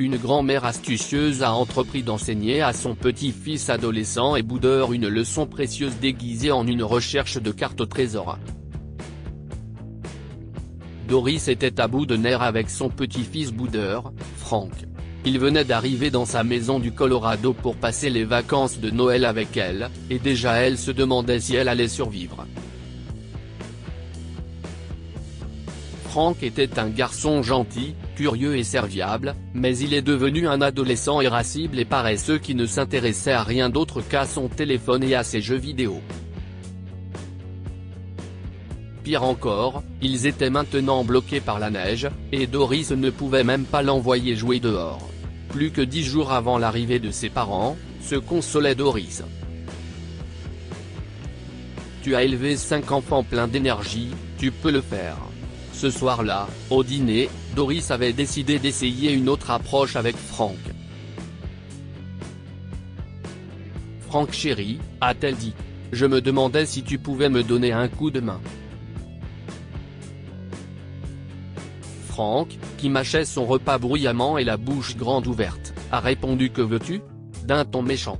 une grand-mère astucieuse a entrepris d'enseigner à son petit-fils adolescent et boudeur une leçon précieuse déguisée en une recherche de carte au trésor. Doris était à bout de nerfs avec son petit-fils boudeur, Frank. Il venait d'arriver dans sa maison du Colorado pour passer les vacances de Noël avec elle, et déjà elle se demandait si elle allait survivre. Frank était un garçon gentil, curieux et serviable, mais il est devenu un adolescent irascible et paresseux qui ne s'intéressait à rien d'autre qu'à son téléphone et à ses jeux vidéo. Pire encore, ils étaient maintenant bloqués par la neige, et Doris ne pouvait même pas l'envoyer jouer dehors. Plus que 10 jours avant l'arrivée de ses parents, se consolait Doris. Tu as élevé 5 enfants pleins d'énergie, tu peux le faire. Ce soir-là, au dîner, Doris avait décidé d'essayer une autre approche avec Frank. Frank chéri, a-t-elle dit, je me demandais si tu pouvais me donner un coup de main. Frank, qui mâchait son repas bruyamment et la bouche grande ouverte, a répondu que veux-tu ? D'un ton méchant.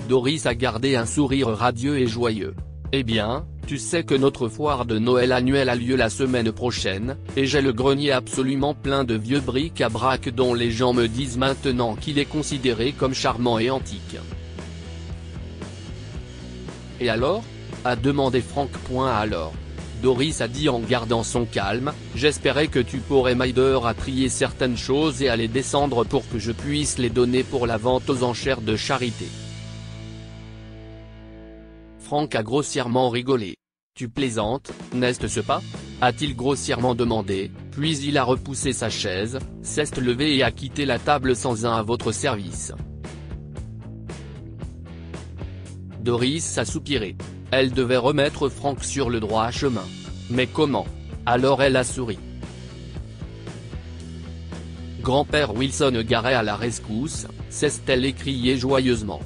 Doris a gardé un sourire radieux et joyeux. Eh bien, tu sais que notre foire de Noël annuelle a lieu la semaine prochaine, et j'ai le grenier absolument plein de vieux bric-à-brac dont les gens me disent maintenant qu'il est considéré comme charmant et antique. Et alors ? A demandé Frank. Alors. Doris a dit en gardant son calme, j'espérais que tu pourrais m'aider à trier certaines choses et à les descendre pour que je puisse les donner pour la vente aux enchères de charité. Frank a grossièrement rigolé. Tu plaisantes, n'est-ce pas ? A-t-il grossièrement demandé, puis il a repoussé sa chaise, s'est levé et a quitté la table sans un à votre service. Doris a soupiré. Elle devait remettre Frank sur le droit chemin. Mais comment ? Alors elle a souri. Grand-père Wilson garé à la rescousse, s'est-elle écriée joyeusement.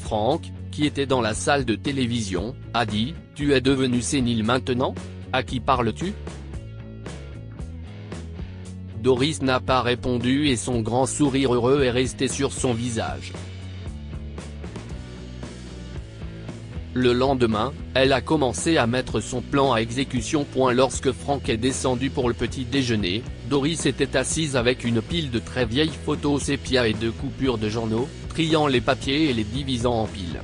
Frank, qui était dans la salle de télévision, a dit, tu es devenu sénile maintenant ? À qui parles-tu ? Doris n'a pas répondu et son grand sourire heureux est resté sur son visage. Le lendemain, elle a commencé à mettre son plan à exécution. Lorsque Frank est descendu pour le petit déjeuner, Doris était assise avec une pile de très vieilles photos sépia et de coupures de journaux, triant les papiers et les divisant en piles.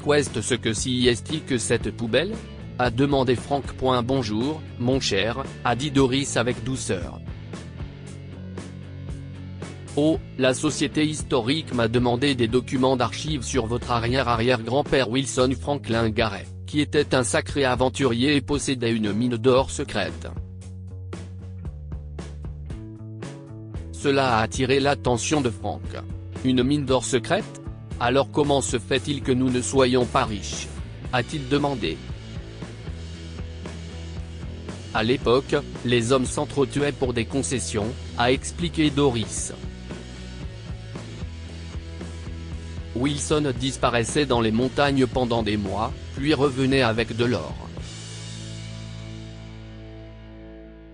Qu'est-ce que si est-il que cette poubelle ? A demandé Frank. Bonjour, mon cher, a dit Doris avec douceur. Oh, la société historique m'a demandé des documents d'archives sur votre arrière-arrière-grand-père Wilson Franklin Garret, qui était un sacré aventurier et possédait une mine d'or secrète. Cela a attiré l'attention de Frank. Une mine d'or secrète ? Alors comment se fait-il que nous ne soyons pas riches ? A-t-il demandé. À l'époque, les hommes s'entretuaient pour des concessions, a expliqué Doris. Wilson disparaissait dans les montagnes pendant des mois, puis revenait avec de l'or.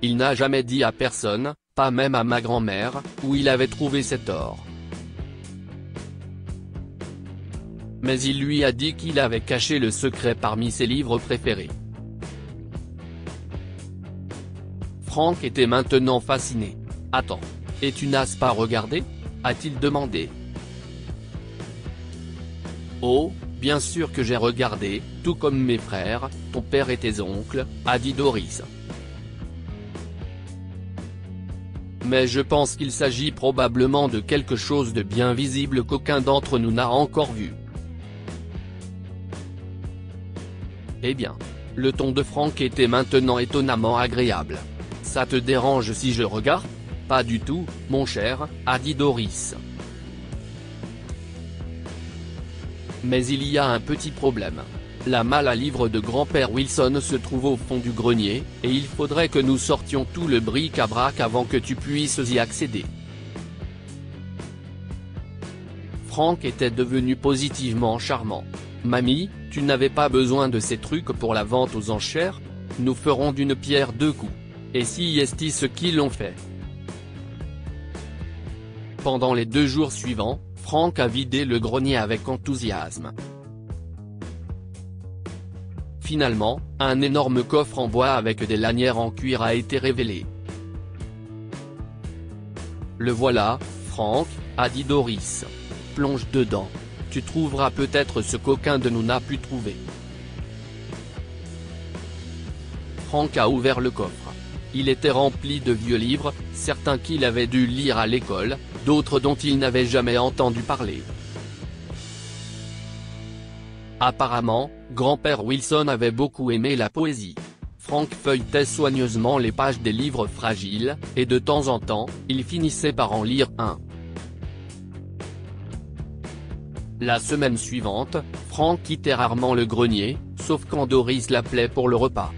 Il n'a jamais dit à personne, pas même à ma grand-mère, où il avait trouvé cet or. Mais il lui a dit qu'il avait caché le secret parmi ses livres préférés. Frank était maintenant fasciné. Attends. Et tu n'as pas regardé ? A-t-il demandé. Oh, bien sûr que j'ai regardé, tout comme mes frères, ton père et tes oncles, a dit Doris. Mais je pense qu'il s'agit probablement de quelque chose de bien visible qu'aucun d'entre nous n'a encore vu. Eh bien. Le ton de Frank était maintenant étonnamment agréable. Ça te dérange si je regarde ? Pas du tout, mon cher, a dit Doris. Mais il y a un petit problème. La malle à livres de grand-père Wilson se trouve au fond du grenier, et il faudrait que nous sortions tout le bric-à-brac avant que tu puisses y accéder. Frank était devenu positivement charmant. Mamie, Tu n'avais pas besoin de ces trucs pour la vente aux enchères? Nous ferons d'une pierre deux coups. Et si est ce qu'ils l'ont fait. Pendant les 2 jours suivants, Frank a vidé le grenier avec enthousiasme. Finalement, un énorme coffre en bois avec des lanières en cuir a été révélé. Le voilà, Frank, a dit Doris. Plonge dedans. Tu trouveras peut-être ce qu'aucun de nous n'a pu trouver. Frank a ouvert le coffre. Il était rempli de vieux livres, certains qu'il avait dû lire à l'école, d'autres dont il n'avait jamais entendu parler. Apparemment, grand-père Wilson avait beaucoup aimé la poésie. Frank feuilletait soigneusement les pages des livres fragiles, et de temps en temps, il finissait par en lire un. La semaine suivante, Frank quittait rarement le grenier, sauf quand Doris l'appelait pour le repas.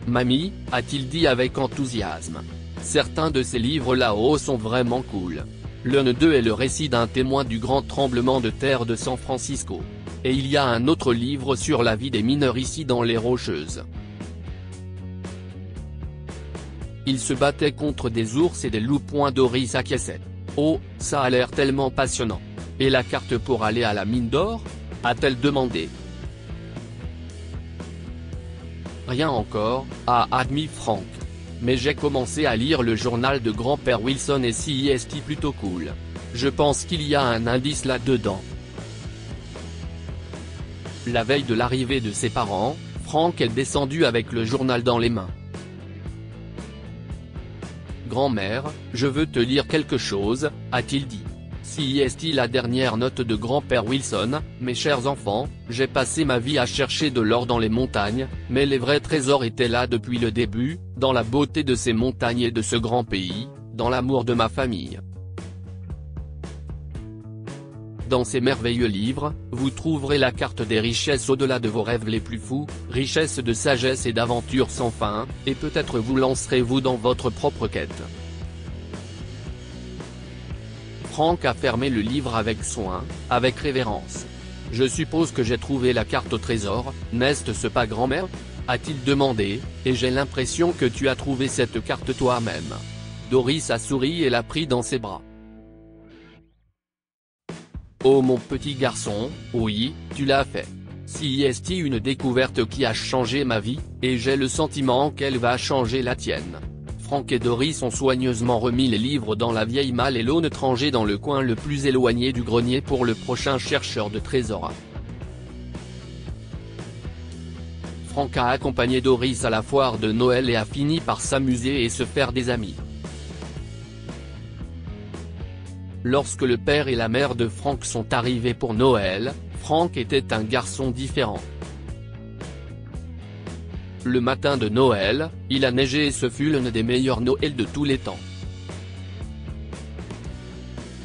Mamie, a-t-il dit avec enthousiasme. Certains de ces livres là-haut sont vraiment cool. L'un d'eux est le récit d'un témoin du grand tremblement de terre de San Francisco. Et il y a un autre livre sur la vie des mineurs ici dans les Rocheuses. Ils se battaient contre des ours et des loups. Doris acquiesçait. Oh, ça a l'air tellement passionnant. Et la carte pour aller à la mine d'or? A-t-elle demandé. Rien encore, a admis Frank. Mais j'ai commencé à lire le journal de grand-père Wilson et c'est plutôt cool. Je pense qu'il y a un indice là-dedans. La veille de l'arrivée de ses parents, Frank est descendu avec le journal dans les mains. Grand-mère, je veux te lire quelque chose, a-t-il dit. C'est la dernière note de grand-père Wilson, mes chers enfants, j'ai passé ma vie à chercher de l'or dans les montagnes, mais les vrais trésors étaient là depuis le début, dans la beauté de ces montagnes et de ce grand pays, dans l'amour de ma famille. Dans ces merveilleux livres, vous trouverez la carte des richesses au-delà de vos rêves les plus fous, richesses de sagesse et d'aventures sans fin, et peut-être vous lancerez-vous dans votre propre quête. Frank a fermé le livre avec soin, avec révérence. Je suppose que j'ai trouvé la carte au trésor, n'est-ce pas grand-mère? A-t-il demandé, et j'ai l'impression que tu as trouvé cette carte toi-même. Doris a souri et l'a pris dans ses bras. Oh mon petit garçon, oui, tu l'as fait. C'est une découverte qui a changé ma vie, et j'ai le sentiment qu'elle va changer la tienne. Frank et Doris ont soigneusement remis les livres dans la vieille malle et l'ont rangé dans le coin le plus éloigné du grenier pour le prochain chercheur de trésors. Frank a accompagné Doris à la foire de Noël et a fini par s'amuser et se faire des amis. Lorsque le père et la mère de Frank sont arrivés pour Noël, Frank était un garçon différent. Le matin de Noël, il a neigé et ce fut l'un des meilleurs Noëls de tous les temps.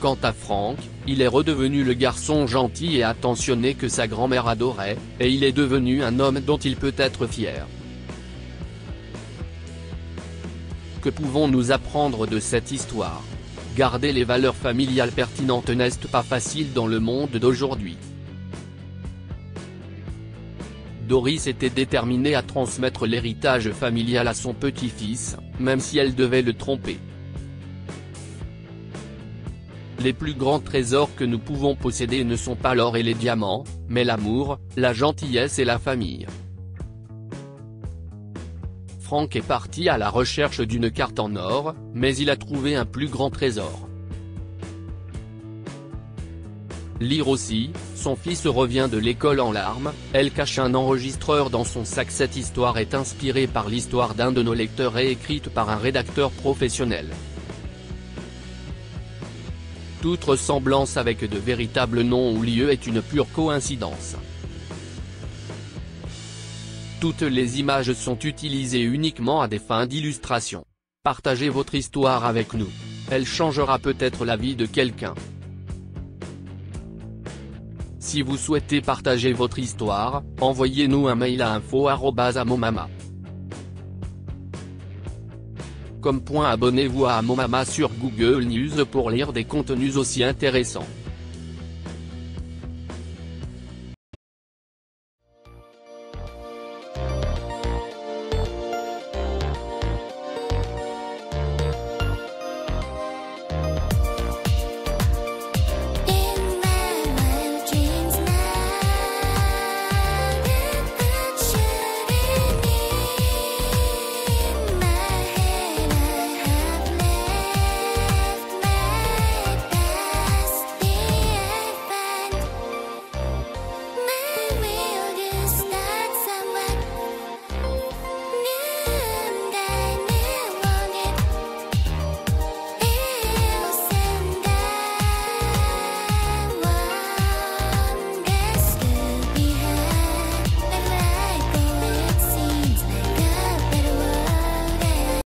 Quant à Frank, il est redevenu le garçon gentil et attentionné que sa grand-mère adorait, et il est devenu un homme dont il peut être fier. Que pouvons-nous apprendre de cette histoire? Garder les valeurs familiales pertinentes n'est pas facile dans le monde d'aujourd'hui. Doris était déterminée à transmettre l'héritage familial à son petit-fils, même si elle devait le tromper. Les plus grands trésors que nous pouvons posséder ne sont pas l'or et les diamants, mais l'amour, la gentillesse et la famille. Frank est parti à la recherche d'une carte en or, mais il a trouvé un plus grand trésor. Lire aussi, son fils revient de l'école en larmes, elle cache un enregistreur dans son sac. Cette histoire est inspirée par l'histoire d'un de nos lecteurs et écrite par un rédacteur professionnel. Toute ressemblance avec de véritables noms ou lieux est une pure coïncidence. Toutes les images sont utilisées uniquement à des fins d'illustration. Partagez votre histoire avec nous. Elle changera peut-être la vie de quelqu'un. Si vous souhaitez partager votre histoire, envoyez-nous un mail à info@amomama.com. Abonnez-vous à Amomama sur Google News pour lire des contenus aussi intéressants.